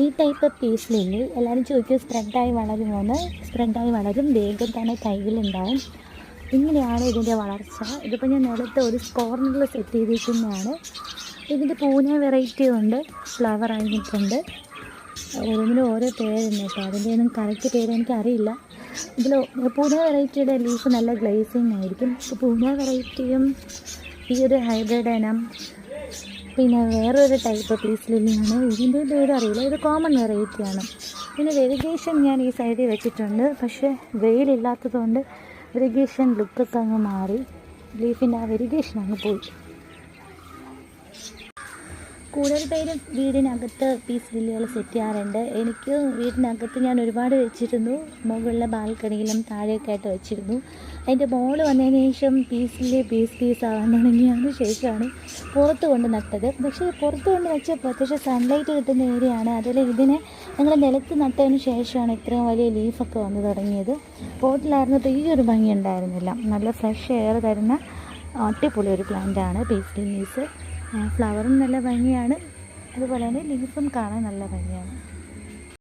ഈ type peace lily എല്ലാവരും ചോദിക്കും സ്പ്രെഡായി വളരുമോന്ന്. സ്പ്രെഡായി വളരും, വേഗം തന്നെ കയ്യിലുണ്ടാവും. ഇങ്ങനെയാണ് ഇതിൻ്റെ വളർച്ച. ഇതിപ്പോൾ ഞാൻ നിലത്ത് ഒരു കോർണറിൽ സെറ്റ് ചെയ്തിരിക്കുന്നതാണ്. ഇതിൻ്റെ പൂനെ വെറൈറ്റി ഉണ്ട്, ഫ്ലവർ ആയിട്ടുണ്ട്. ഓരോന്നിനും ഓരോ പേരുണ്ട് കേട്ടോ. അതിൻ്റെ ഒന്നും കറക്റ്റ് പേര് എനിക്കറിയില്ല. ഇതിൽ പൂനെ വെറൈറ്റിയുടെ ലീഫ് നല്ല ഗ്ലേസിങ് ആയിരിക്കും. ഇപ്പോൾ പൂനെ വെറൈറ്റിയും ഈ ഒരു ഹൈബ്രിഡ് ഇനം പിന്നെ വേറൊരു ടൈപ്പ് പീസ് ലില്ലിയാണ്. ഇതിൻ്റെ പേര് അറിയില്ല, ഇത് കോമൺ വെറൈറ്റിയാണ്. പിന്നെ വെരിഗേഷൻ ഞാൻ ഈ സൈഡിൽ വെച്ചിട്ടുണ്ട്. പക്ഷേ വെയിലില്ലാത്തതുകൊണ്ട് വെരിഗേഷൻ ലുക്കൊക്കെ അങ്ങ് മാറി, ലീഫിൻ്റെ ആ വെരിഗേഷൻ അങ്ങ് പോയി. കൂടുതൽ പേരും വീടിനകത്ത് പീസ് ലില്ലികൾ സെറ്റ് ചെയ്യാറുണ്ട്. എനിക്ക് വീടിനകത്ത് ഞാൻ ഒരുപാട് വെച്ചിരുന്നു, മുകളിലെ ബാൽക്കണിയിലും താഴെയൊക്കെ ആയിട്ട് വെച്ചിരുന്നു. അതിൻ്റെ മോള് വന്നതിന് ശേഷം പീസ് ലില്ലി പീസ് ആവാൻ തുടങ്ങിയതിന് ശേഷമാണ് പുറത്ത് കൊണ്ട് നട്ടത്. പക്ഷേ പുറത്ത് കൊണ്ട് വെച്ചപ്പോൾ അത്യാവശ്യം സൺലൈറ്റ് കിട്ടുന്ന ഏരിയയാണ്. അതിൽ ഇതിനെ ഞങ്ങൾ നിലത്ത് നട്ടതിന് ശേഷമാണ് ഇത്രയും വലിയ ലീഫൊക്കെ വന്ന് തുടങ്ങിയത്. പോട്ടിലായിരുന്നപ്പോൾ ഈ ഒരു ഭംഗി ഉണ്ടായിരുന്നില്ല. നല്ല ഫ്രഷ് എയർ തരുന്ന അടിപൊളി ഒരു പ്ലാന്റാണ് പീസ് ലില്ലീസ്. ഫ്ലവറും നല്ല ഭംഗിയാണ്, അതുപോലെ തന്നെ ലീഫും കാണാൻ നല്ല ഭംഗിയാണ്.